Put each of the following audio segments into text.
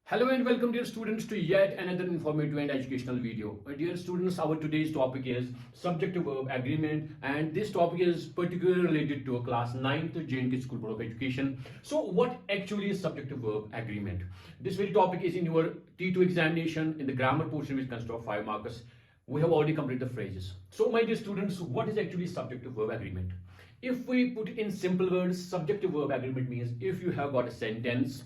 Hello and welcome dear students to yet another informative and educational video. Dear students, our today's topic is subject-to-verb agreement, and this topic is particularly related to a class 9th Jkbose School Board of Education. So what actually is subject-to-verb agreement? This very topic is in your T2 examination in the grammar portion, which consists of 5 marks. We have already completed the phrases. So my dear students, what is actually subject-to-verb agreement? If we put it in simple words, subject-to-verb agreement means if you have got a sentence,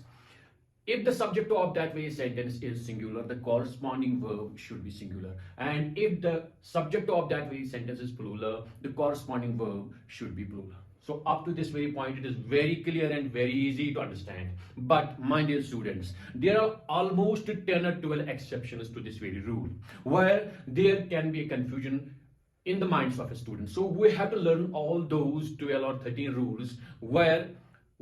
if the subject of that very sentence is singular, the corresponding verb should be singular. And if the subject of that very sentence is plural, the corresponding verb should be plural. So up to this very point, it is very clear and very easy to understand. But my dear students, there are almost 10 or 12 exceptions to this very rule, where there can be a confusion in the minds of a student. So we have to learn all those 12 or 13 rules where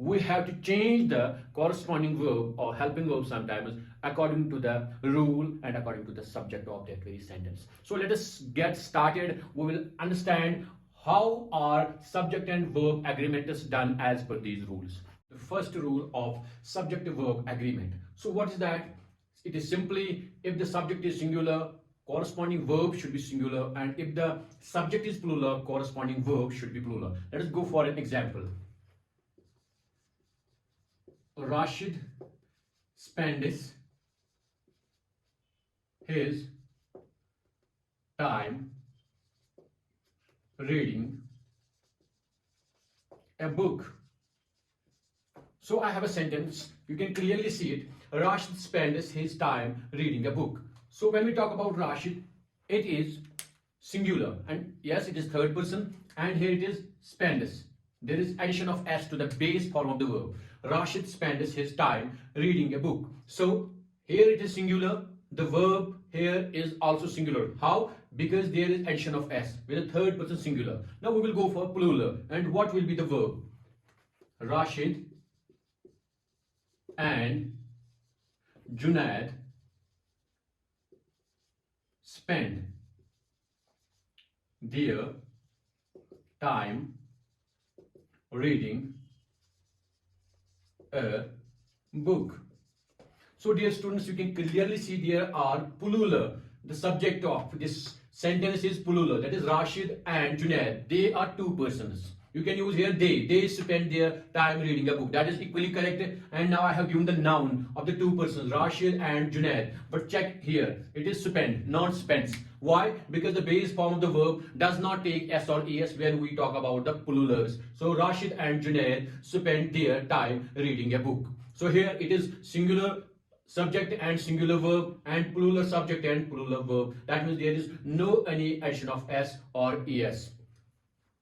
we have to change the corresponding verb or helping verb sometimes according to the rule and according to the subject of that very sentence. So let us get started. We will understand how our subject and verb agreement is done as per these rules. The first rule of subject to verb agreement. So what is that? It is simply if the subject is singular, corresponding verb should be singular, and if the subject is plural, corresponding verb should be plural. Let us go for an example. Rashid spends his time reading a book. So I have a sentence, you can clearly see it. Rashid spends his time reading a book. So when we talk about Rashid, it is singular, and yes, it is third person, and here it is spends. There is addition of s to the base form of the verb. Rashid spends his time reading a book. So here it is singular. The verb here is also singular. How? Because there is addition of s with a third person singular. Now we will go for plural. And what will be the verb? Rashid and Junaid spend their time reading a book. So dear students, you can clearly see there are plural. The subject of this sentence is plural, that is Rashid and Junaid. They are two persons. You can use here they spend their time reading a book. That is equally correct. And now I have given the noun of the two persons, Rashid and Junaid. But check here, it is spend, not spends. Why? Because the base form of the verb does not take s or es when we talk about the plurals. So Rashid and Junaid spend their time reading a book. So here it is singular subject and singular verb, and plural subject and plural verb. That means there is no any addition of s or es.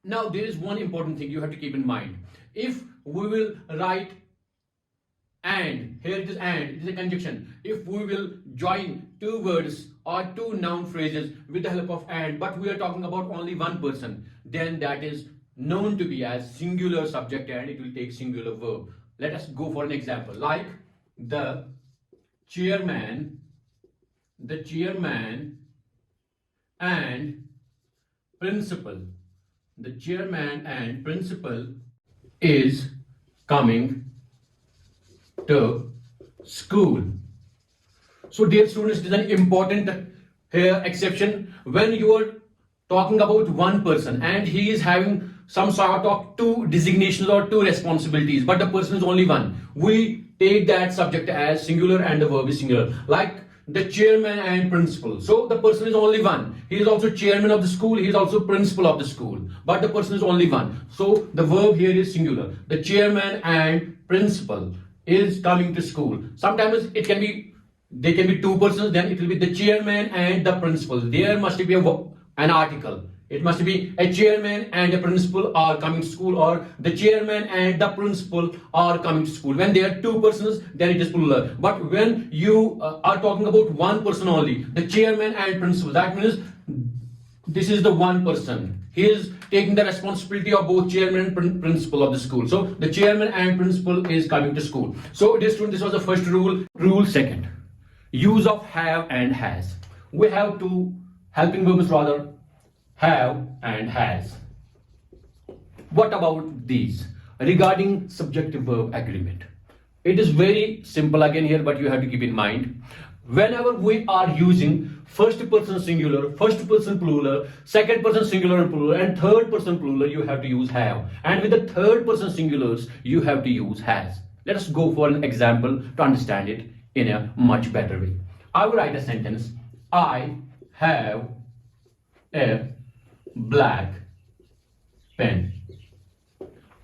Now there is one important thing you have to keep in mind. If we will write and, here it is and, it is a conjunction. If we will join two words or two noun phrases with the help of and, but we are talking about only one person, then that is known to be as singular subject and it will take singular verb. Let us go for an example, like the chairman and principal. The chairman and principal is coming to school. So dear students, it is an important here exception when you are talking about one person and he is having some sort of two designations or two responsibilities, but the person is only one. We take that subject as singular and the verb is singular, like the chairman and principal. So the person is only one. He is also chairman of the school, he is also principal of the school, but the person is only one. So the verb here is singular. The chairman and principal is coming to school. Sometimes they can be two persons, then it will be the chairman and the principal. There must be an article. It must be a chairman and a principal are coming to school, or the chairman and the principal are coming to school. When there are two persons, then it is plural. But when you are talking about one person only, the chairman and principal, that means this is the one person. He is taking the responsibility of both chairman and principal of the school. So the chairman and principal is coming to school. So dear student, this was the first rule. Rule second, use of have and has. We have two helping verbs rather, have and has. What about these? Regarding subjective verb agreement, It is very simple again here, but you have to keep in mind, whenever we are using first person singular, first person plural, second person singular and plural, and third person plural, you have to use have. And with the third person singulars, you have to use has. Let us go for an example to understand it in a much better way. I will write a sentence. I have a black pen.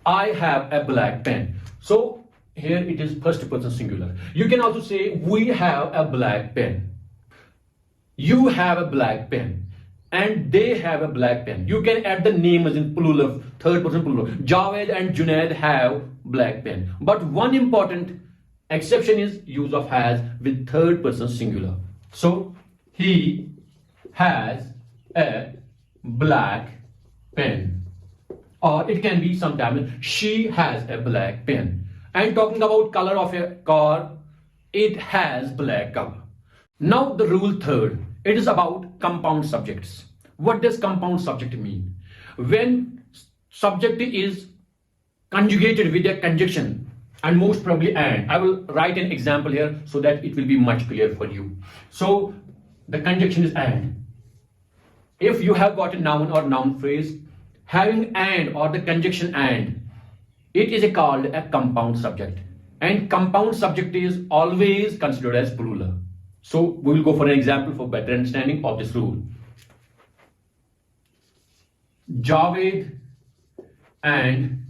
I have a black pen. So here it is first person singular. You can also say we have a black pen. You have a black pen. And they have a black pen. You can add the name as in plural of third person plural. Javed and Junaid have black pen. But one important exception is use of has with third person singular. So he has a black pen. Or it can be sometimes she has a black pen. And talking about color of a car, it has black color. Now the rule third, it is about compound subjects. What does compound subject mean? When subject is conjugated with a conjunction and most probably and. I will write an example here so that it will be much clearer for you. So the conjunction is and. If you have got a noun or noun phrase having and or the conjunction and, it is called a compound subject, and compound subject is always considered as plural. So we will go for an example for better understanding of this rule. Javed and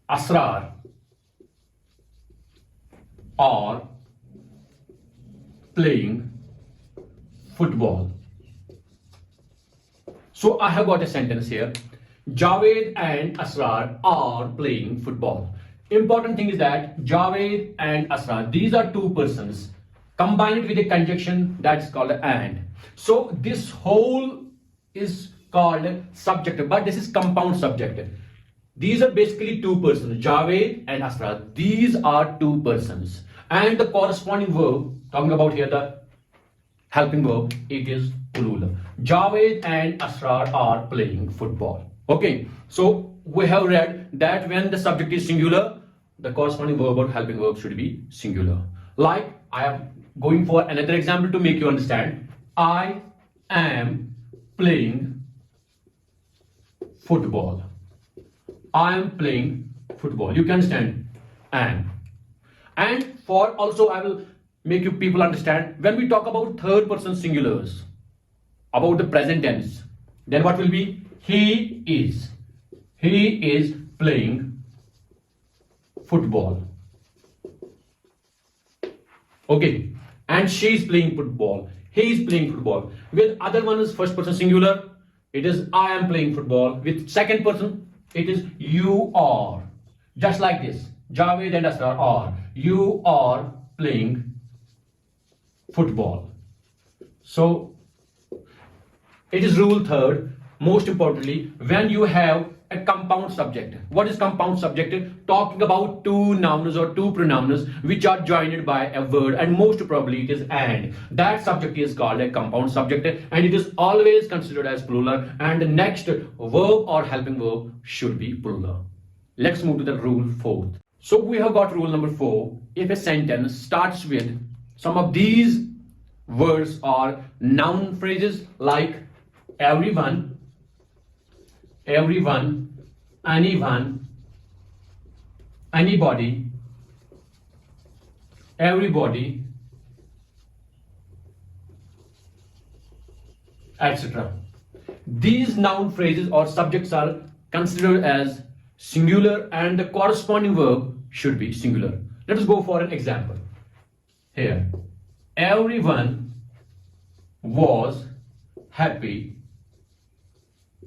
Asrar are playing football. So I have got a sentence here. Javed and Asrar are playing football. Important thing is that Javed and Asrar, these are two persons combined with a conjunction that's called and. So this whole is called subject, but this is compound subject. These are basically two persons, Javed and Asrar. These are two persons. And the corresponding verb, talking about here the helping verb, it is plural. Javed and Asrar are playing football. Okay, so we have read that when the subject is singular, the corresponding verb or helping verb should be singular. Like, I am going for another example to make you understand. I am playing football. I am playing football. You can understand am. And for also I will make you people understand when we talk about third person singulars, about the present tense, then what will be? He is playing football. Okay, and she is playing football. He is playing football. With other one is first person singular, it is I am playing football. With second person, it is you are. Just like this, Javed and Asrar are. You are playing football. So it is rule third. Most importantly, when you have a compound subject. What is compound subject? Talking about two nouns or two pronouns which are joined by a word, and most probably it is and. That subject is called a compound subject, and it is always considered as plural, and the next verb or helping verb should be plural. Let's move to the rule fourth. So we have got rule number 4. If a sentence starts with some of these words or noun phrases like everyone, anyone, anybody, everybody, etc. These noun phrases or subjects are considered as singular, and the corresponding verb should be singular. Let us go for an example. Here, everyone was happy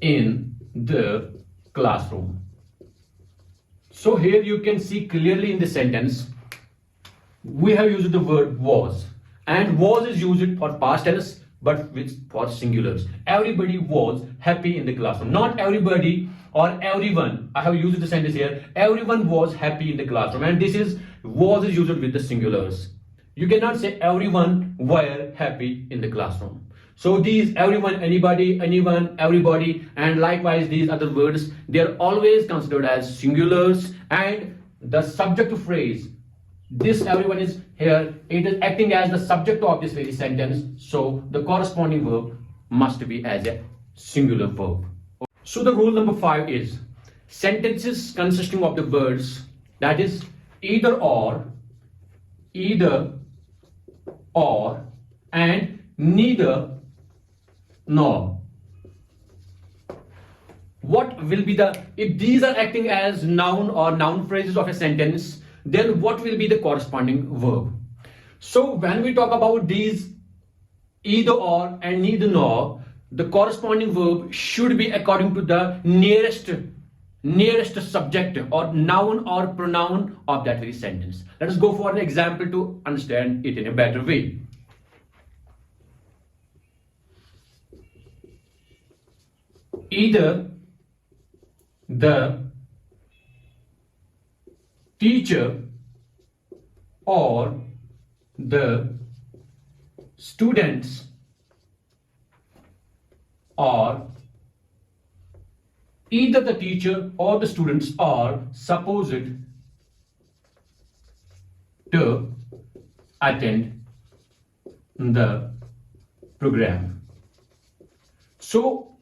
in the classroom. So here you can see clearly in the sentence we have used the word was, and was is used for past tense but for singulars. Everybody was happy in the classroom. Not everybody or everyone. I have used the sentence here. Everyone was happy in the classroom, and this is was is used with the singulars. You cannot say everyone were happy in the classroom. So these everyone, anybody, anyone, everybody, and likewise these other words, they are always considered as singulars, and the subject phrase, this everyone is here, it is acting as the subject of this very sentence, so the corresponding verb must be as a singular verb. So the rule number 5 is sentences consisting of the words that is either or, and neither nor. What will be the, if these are acting as noun or noun phrases of a sentence, then what will be the corresponding verb? So when we talk about these either or and neither nor, the corresponding verb should be according to the nearest subject or noun or pronoun of that very sentence. Let us go for an example to understand it in a better way. Either the teacher or the students are either the teacher or the students are supposed to attend the program. So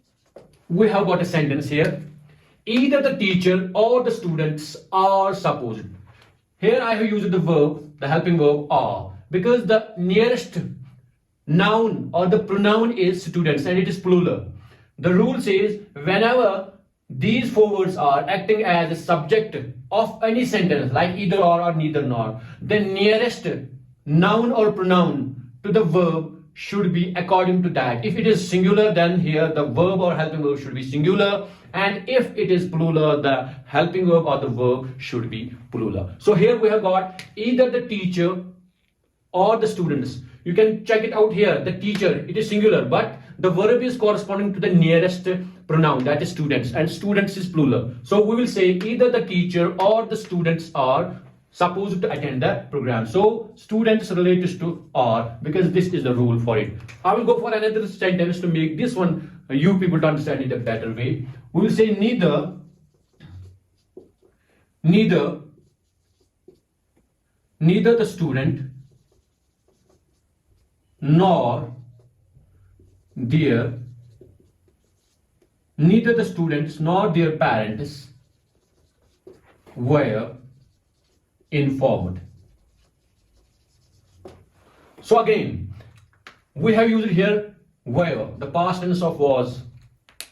we have got a sentence here. Either the teacher or the students are supposed. Here I have used the verb, the helping verb are, because the nearest noun or the pronoun is students and it is plural. The rule says whenever these four words are acting as a subject of any sentence like either or neither nor, the nearest noun or pronoun to the verb should be according to that. If it is singular, then here the verb or helping verb should be singular, and if it is plural, the helping verb or the verb should be plural. So here we have got either the teacher or the students. You can check it out here. The teacher, it is singular, but the verb is corresponding to the nearest pronoun, that is students, and students is plural. So we will say either the teacher or the students are supposed to attend the program. So students relates to are, because this is the rule for it. I will go for another sentence to make this one you people to understand it a better way. We will say neither the student nor neither the students nor their parents were informed. So again, we have used here were, the past tense of was,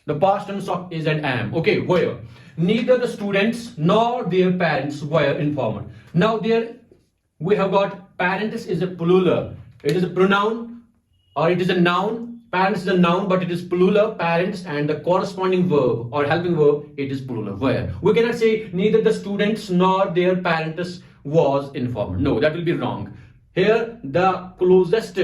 the past tense of is and am. Okay, were. Neither the students nor their parents were informed. Now there we have got parents is a plural. It is a pronoun or it is a noun. Parents is a noun, but it is plural, parents, and the corresponding verb or helping verb, it is plural, were. We cannot say neither the students nor their parents was informed. No, that will be wrong. Here, the closest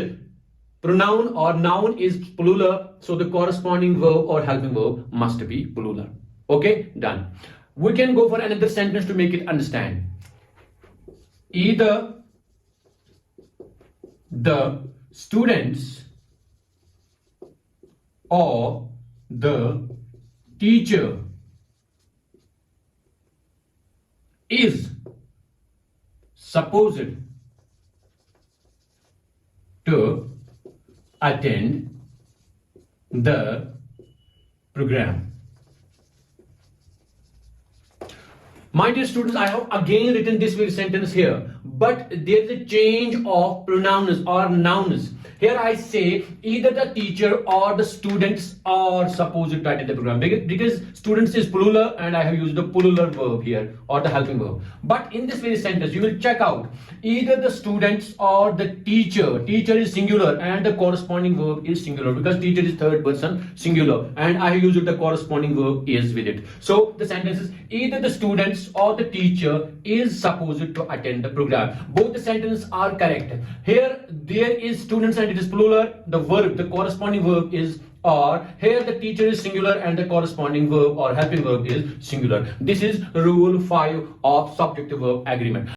pronoun or noun is plural, so the corresponding verb or helping verb must be plural. Okay, done. We can go for another sentence to make it understand. Either the students or the teacher is supposed to attend the program. My dear students, I have again written this very sentence here, but there is a change of pronouns or nouns. Here I say either the teacher or the students are supposed to attend the program, because students is plural and I have used the plural verb here or the helping verb. But in this very sentence, you will check out either the students or the teacher. Teacher is singular and the corresponding verb is singular, because teacher is third person singular and I have used the corresponding verb is with it. So the sentence is either the students or the teacher is supposed to attend the program. Both the sentences are correct. Here there is students and it is plural. The verb, the corresponding verb is are. Here the teacher is singular and the corresponding verb or helping verb is singular. This is rule 5 of subject verb agreement.